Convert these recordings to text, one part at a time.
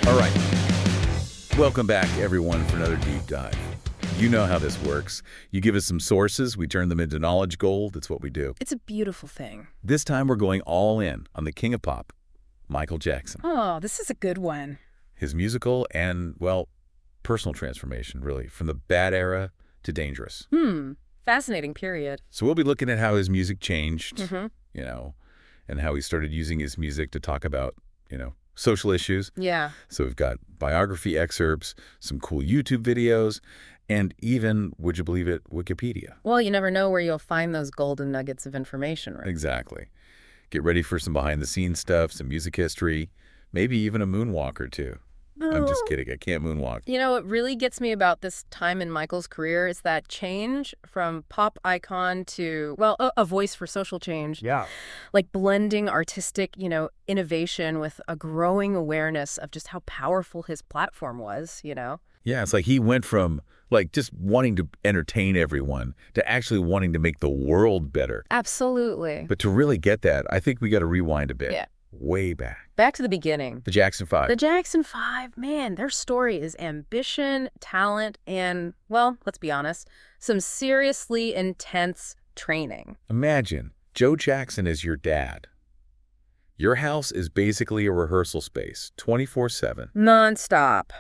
All right. Welcome back, everyone, for another deep dive. You know how this works. You give us some sources, we turn them into knowledge gold. That's what we do. It's a beautiful thing. This time we're going all in on the king of pop, Michael Jackson. Oh, this is a good one. His musical and, well, personal transformation, really, from the bad era to dangerous. Fascinating period. So we'll be looking at how his music changed, Mm-hmm. and how he started using his music to talk about, social issues. Yeah. So we've got biography excerpts, some cool YouTube videos, and even, would you believe it, Wikipedia. Well, you never know where you'll find those golden nuggets of information, right? Exactly. Get ready for some behind-the-scenes stuff, some music history, maybe even a moonwalk or two. I'm just kidding. I can't moonwalk. You know, what really gets me about this time in Michael's career is that change from pop icon to, well, a voice for social change. Yeah. Like blending artistic, innovation with a growing awareness of just how powerful his platform was, Yeah, it's like he went from, just wanting to entertain everyone to actually wanting to make the world better. Absolutely. But to really get that, I think we got to rewind a bit. Yeah. Way back. Back to the beginning. The Jackson 5. The Jackson 5, man, their story is ambition, talent, and, well, let's be honest, some seriously intense training. Imagine Joe Jackson is your dad. Your house is basically a rehearsal space, 24/7. Non-stop.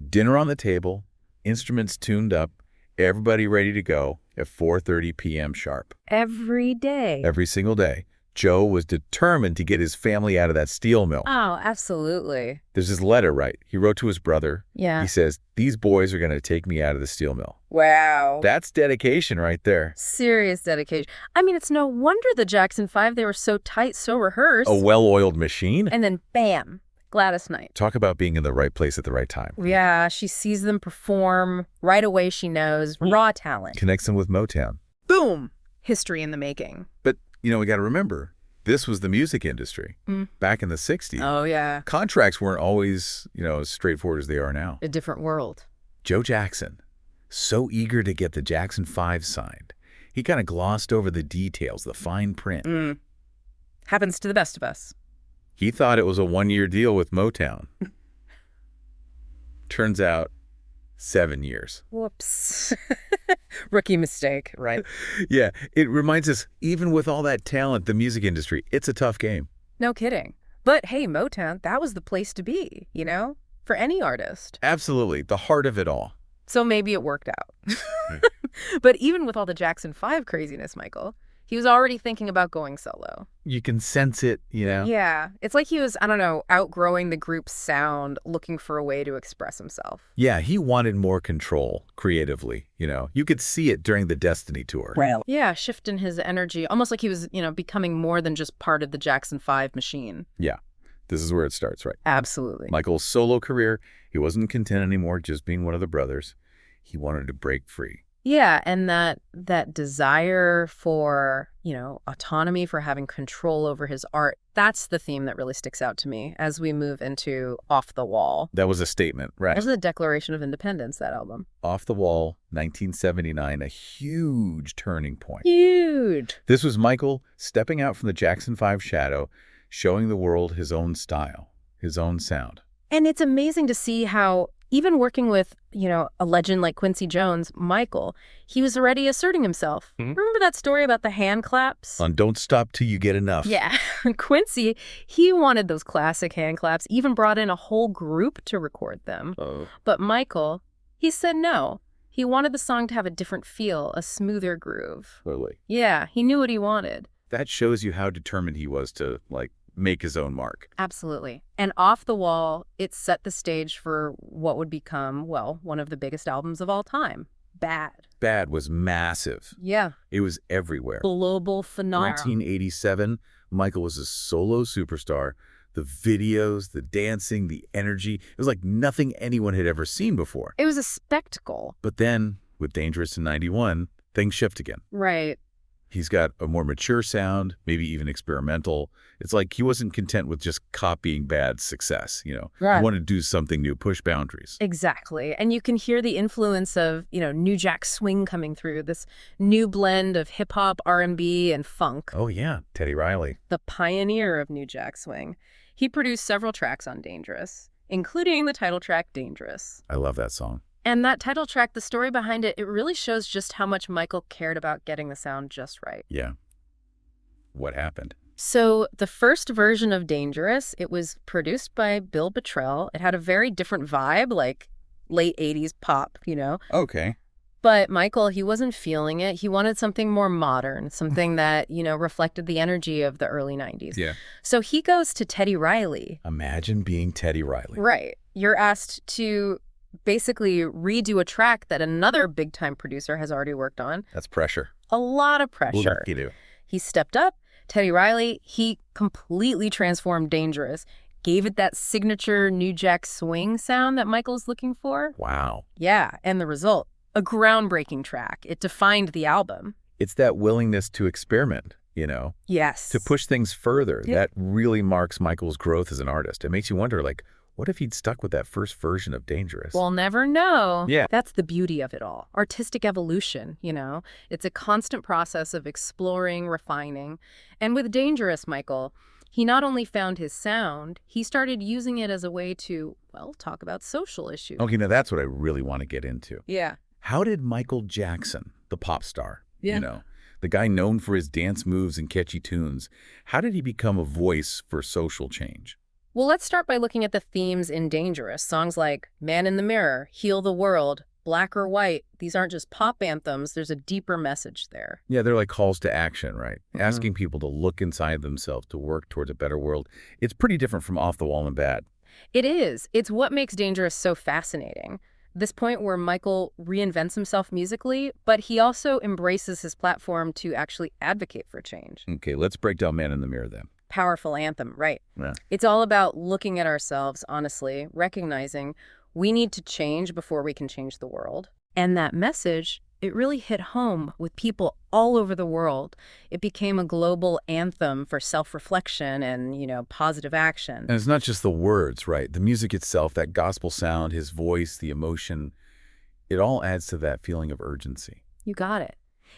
Dinner on the table, instruments tuned up, everybody ready to go at 4:30 p.m. sharp. Every day. Every single day. Joe was determined to get his family out of that steel mill. Oh, absolutely. There's this letter, right? He wrote to his brother. Yeah. He says, these boys are going to take me out of the steel mill. Wow. That's dedication right there. Serious dedication. I mean, it's no wonder the Jackson 5, they were so tight, so rehearsed. A well-oiled machine. And then, bam, Gladys Knight. Talk about being in the right place at the right time. Yeah, she sees them perform. Right away, she knows. Raw talent. Connects them with Motown. Boom. History in the making. But, we got to remember, this was the music industry back in the 60s. Oh, yeah. Contracts weren't always, as straightforward as they are now. A different world. Joe Jackson, so eager to get the Jackson 5 signed, he kind of glossed over the details, the fine print. Happens to the best of us. He thought it was a one-year deal with Motown. Turns out, 7 years. Whoops. Rookie mistake, right? Yeah, it reminds us, even with all that talent, the music industry, it's a tough game. No kidding. But hey, Motown, that was the place to be, for any artist. Absolutely, the heart of it all. So maybe it worked out. But even with all the Jackson 5 craziness, Michael, he was already thinking about going solo. You can sense it, Yeah. It's like he was, outgrowing the group's sound, looking for a way to express himself. Yeah, he wanted more control creatively, You could see it during the Destiny tour. Well. Yeah, shifting his energy, almost like he was, becoming more than just part of the Jackson 5 machine. Yeah, this is where it starts, right? Absolutely. Michael's solo career, he wasn't content anymore just being one of the brothers. He wanted to break free. Yeah, and that desire for, autonomy, for having control over his art, that's the theme that really sticks out to me as we move into Off the Wall. That was a statement, right? That was the Declaration of Independence, that album. Off the Wall, 1979, a huge turning point. Huge. This was Michael stepping out from the Jackson 5 shadow, showing the world his own style, his own sound. And it's amazing to see how, even working with, a legend like Quincy Jones, Michael, he was already asserting himself. Remember that story about the hand claps? On Don't Stop Till You Get Enough. Yeah. Quincy, he wanted those classic hand claps, even brought in a whole group to record them. Oh. But Michael, he said no. He wanted the song to have a different feel, a smoother groove. Totally. Yeah, he knew what he wanted. That shows you how determined he was to, make his own mark. Absolutely. And Off the Wall, it set the stage for what would become, well, one of the biggest albums of all time, Bad. Bad was massive. Yeah. It was everywhere. Global phenomenon. 1987, Michael was a solo superstar. The videos, the dancing, the energy, it was like nothing anyone had ever seen before. It was a spectacle. But then, with Dangerous in 91, things shift again. Right. He's got a more mature sound, maybe even experimental. It's like he wasn't content with just copying bad success, you know. He Right. wanted to do something new, push boundaries. Exactly. And you can hear the influence of, New Jack Swing coming through, this new blend of hip hop, R&B, and funk. Oh, yeah, Teddy Riley. The pioneer of New Jack Swing. He produced several tracks on Dangerous, including the title track Dangerous. I love that song. And that title track, the story behind it, it really shows just how much Michael cared about getting the sound just right. Yeah. What happened? So the first version of Dangerous, it was produced by Bill Bottrell. It had a very different vibe, like late 80s pop, Okay. But Michael, he wasn't feeling it. He wanted something more modern, something that, reflected the energy of the early 90s. Yeah. So he goes to Teddy Riley. Imagine being Teddy Riley. Right. You're asked to basically redo a track that another big-time producer has already worked on. That's pressure. A lot of pressure. You do. He stepped up. Teddy Riley, he completely transformed Dangerous, gave it that signature New Jack Swing sound that Michael's looking for. Wow. Yeah, and the result, a groundbreaking track. It defined the album. It's that willingness to experiment, Yes. to push things further. Yeah. That really marks Michael's growth as an artist. It makes you wonder, what if he'd stuck with that first version of Dangerous? We'll never know. Yeah. That's the beauty of it all. Artistic evolution, It's a constant process of exploring, refining. And with Dangerous, Michael, he not only found his sound, he started using it as a way to, talk about social issues. Okay, now that's what I really want to get into. Yeah. How did Michael Jackson, the pop star, Yeah. The guy known for his dance moves and catchy tunes, how did he become a voice for social change? Well, let's start by looking at the themes in Dangerous. Songs like Man in the Mirror, Heal the World, Black or White. These aren't just pop anthems. There's a deeper message there. Yeah, they're like calls to action, right? Asking people to look inside themselves, to work towards a better world. It's pretty different from Off the Wall and Bad. It is. It's what makes Dangerous so fascinating. This point where Michael reinvents himself musically, but he also embraces his platform to actually advocate for change. Okay, let's break down Man in the Mirror then. Powerful anthem, right? Yeah. It's all about looking at ourselves, honestly, recognizing we need to change before we can change the world. And that message, it really hit home with people all over the world. It became a global anthem for self-reflection and, positive action. And it's not just the words, right? The music itself, that gospel sound, his voice, the emotion, it all adds to that feeling of urgency. You got it.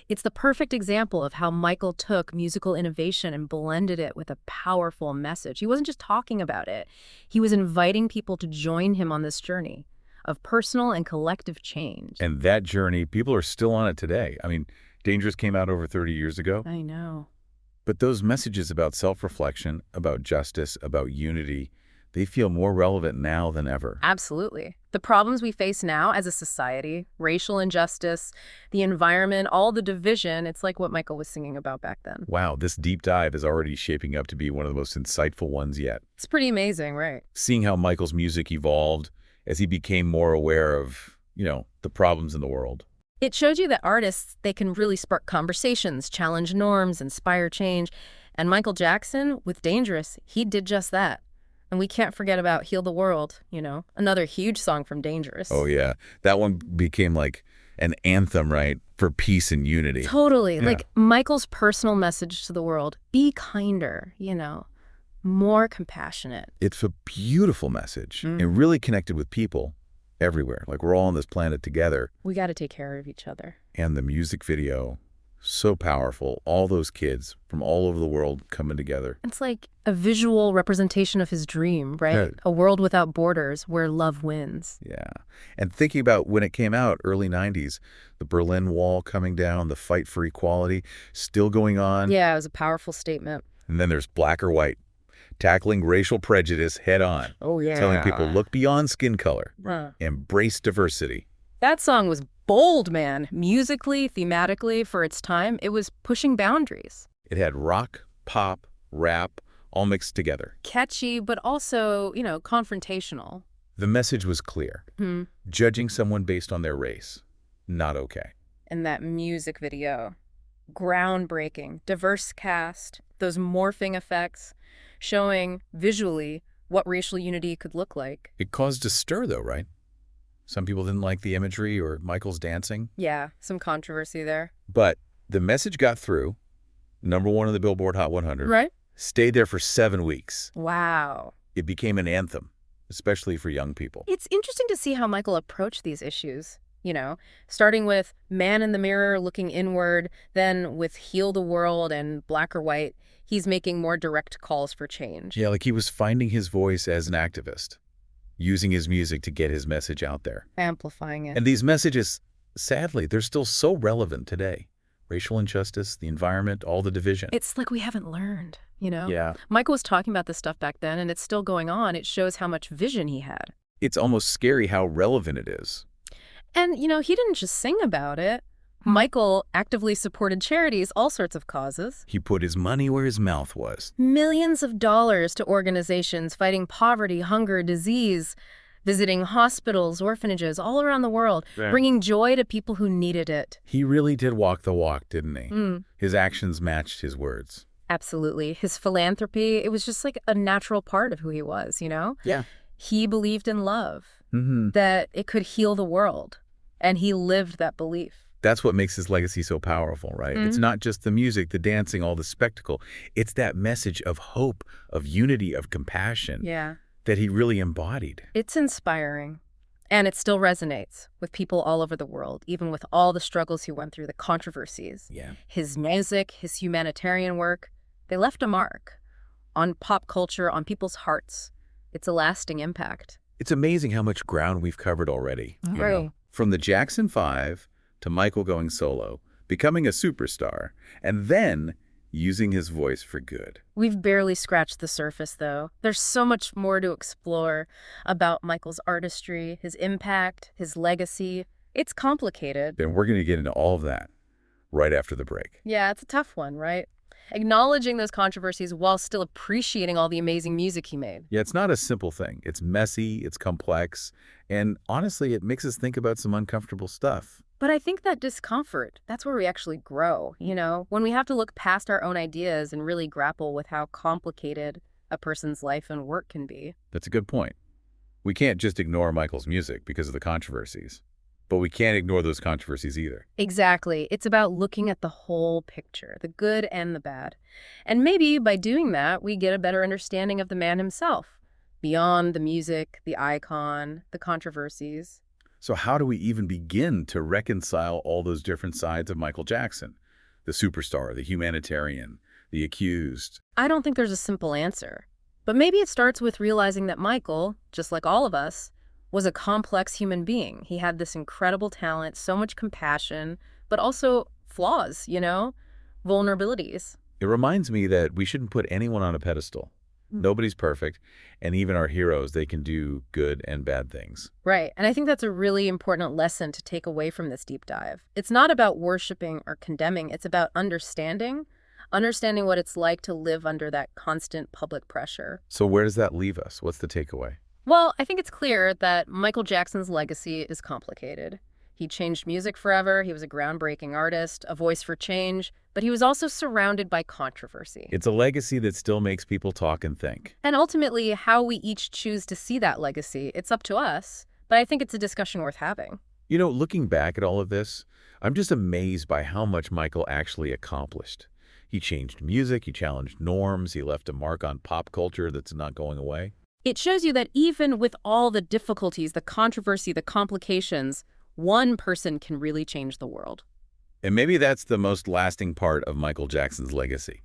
It's the perfect example of how Michael took musical innovation and blended it with a powerful message. He wasn't just talking about it. He was inviting people to join him on this journey of personal and collective change. And that journey, people are still on it today. I mean, Dangerous came out over 30 years ago. I know. But those messages about self-reflection, about justice, about unity, they feel more relevant now than ever. Absolutely. The problems we face now as a society, racial injustice, the environment, all the division, it's like what Michael was singing about back then. Wow, this deep dive is already shaping up to be one of the most insightful ones yet. It's pretty amazing, right? Seeing how Michael's music evolved as he became more aware of, the problems in the world. It showed you that artists, they can really spark conversations, challenge norms, inspire change. And Michael Jackson, with Dangerous, he did just that. And we can't forget about Heal the World, another huge song from Dangerous. Oh, yeah. That one became like an anthem, right, for peace and unity. Totally. Yeah. Like Michael's personal message to the world, be kinder, more compassionate. It's a beautiful message and really connected with people everywhere. Like we're all on this planet together. We got to take care of each other. And the music video, so powerful. All those kids from all over the world coming together. It's like a visual representation of his dream, right? Yeah. A world without borders where love wins. Yeah. And thinking about when it came out, early 90s, the Berlin Wall coming down, the fight for equality still going on. Yeah, it was a powerful statement. And then there's Black or White, tackling racial prejudice head on. Oh, yeah. Telling people, look beyond skin color, embrace diversity. That song was bold, man. Musically, thematically, for its time, it was pushing boundaries. It had rock, pop, rap, all mixed together. Catchy, but also, confrontational. The message was clear. Judging someone based on their race, not okay. And that music video, groundbreaking, diverse cast, those morphing effects, showing visually what racial unity could look like. It caused a stir, though, right? Some people didn't like the imagery or Michael's dancing. Yeah, some controversy there. But the message got through. #1 on the Billboard Hot 100. Right? Stayed there for 7 weeks. Wow. It became an anthem, especially for young people. It's interesting to see how Michael approached these issues, starting with Man in the Mirror, looking inward, then with Heal the World and Black or White, he's making more direct calls for change. Yeah, like he was finding his voice as an activist, using his music to get his message out there. Amplifying it. And these messages, sadly, they're still so relevant today. Racial injustice, the environment, all the division. It's like we haven't learned, Yeah. Michael was talking about this stuff back then, and it's still going on. It shows how much vision he had. It's almost scary how relevant it is. And, he didn't just sing about it. Michael actively supported charities, all sorts of causes. He put his money where his mouth was. Millions of dollars to organizations fighting poverty, hunger, disease, visiting hospitals, orphanages all around the world, bringing joy to people who needed it. He really did walk the walk, didn't he? His actions matched his words. Absolutely. His philanthropy, it was just like a natural part of who he was, Yeah. He believed in love, that it could heal the world, and he lived that belief. That's what makes his legacy so powerful, right? It's not just the music, the dancing, all the spectacle. It's that message of hope, of unity, of compassion that he really embodied. It's inspiring. And it still resonates with people all over the world, even with all the struggles he went through, the controversies. Yeah. His music, his humanitarian work, they left a mark on pop culture, on people's hearts. It's a lasting impact. It's amazing how much ground we've covered already. True. From the Jackson 5 to Michael going solo, becoming a superstar, and then using his voice for good. We've barely scratched the surface, though. There's so much more to explore about Michael's artistry, his impact, his legacy. It's complicated. And we're going to get into all of that right after the break. Yeah, it's a tough one, right? Acknowledging those controversies while still appreciating all the amazing music he made. Yeah, it's not a simple thing. It's messy, it's complex, and honestly, it makes us think about some uncomfortable stuff. But I think that discomfort, that's where we actually grow, when we have to look past our own ideas and really grapple with how complicated a person's life and work can be. That's a good point. We can't just ignore Michael's music because of the controversies, but we can't ignore those controversies either. Exactly. It's about looking at the whole picture, the good and the bad. And maybe by doing that, we get a better understanding of the man himself, beyond the music, the icon, the controversies. So how do we even begin to reconcile all those different sides of Michael Jackson? The superstar, the humanitarian, the accused. I don't think there's a simple answer. But maybe it starts with realizing that Michael, just like all of us, was a complex human being. He had this incredible talent, so much compassion, but also flaws, vulnerabilities. It reminds me that we shouldn't put anyone on a pedestal. Nobody's perfect, and even our heroes, they can do good and bad things. Right, and I think that's a really important lesson to take away from this deep dive. It's not about worshiping or condemning, it's about understanding what it's like to live under that constant public pressure. So where does that leave us? What's the takeaway? Well, I think it's clear that Michael Jackson's legacy is complicated. He changed music forever, he was a groundbreaking artist, a voice for change, but he was also surrounded by controversy. It's a legacy that still makes people talk and think. And ultimately, how we each choose to see that legacy, it's up to us, but I think it's a discussion worth having. Looking back at all of this, I'm just amazed by how much Michael actually accomplished. He changed music, he challenged norms, he left a mark on pop culture that's not going away. It shows you that even with all the difficulties, the controversy, the complications, one person can really change the world. And maybe that's the most lasting part of Michael Jackson's legacy.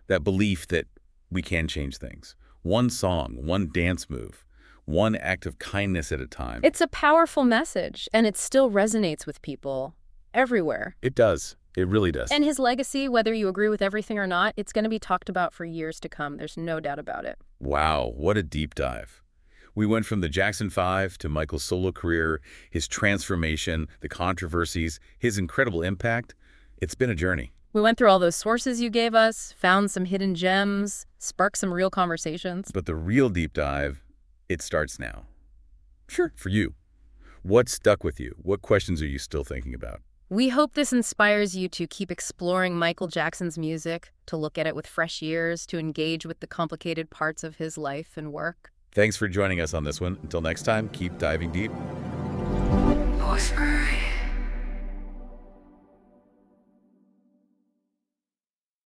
That belief that we can change things. One song, one dance move, one act of kindness at a time. It's a powerful message, and it still resonates with people everywhere. It does. It really does. And his legacy, whether you agree with everything or not, it's going to be talked about for years to come. There's no doubt about it. Wow, what a deep dive. We went from the Jackson 5 to Michael's solo career, his transformation, the controversies, his incredible impact. It's been a journey. We went through all those sources you gave us, found some hidden gems, sparked some real conversations. But the real deep dive, it starts now. Sure. For you. What stuck with you? What questions are you still thinking about? We hope this inspires you to keep exploring Michael Jackson's music, to look at it with fresh ears, to engage with the complicated parts of his life and work. Thanks for joining us on this one. Until next time, keep diving deep. Voice for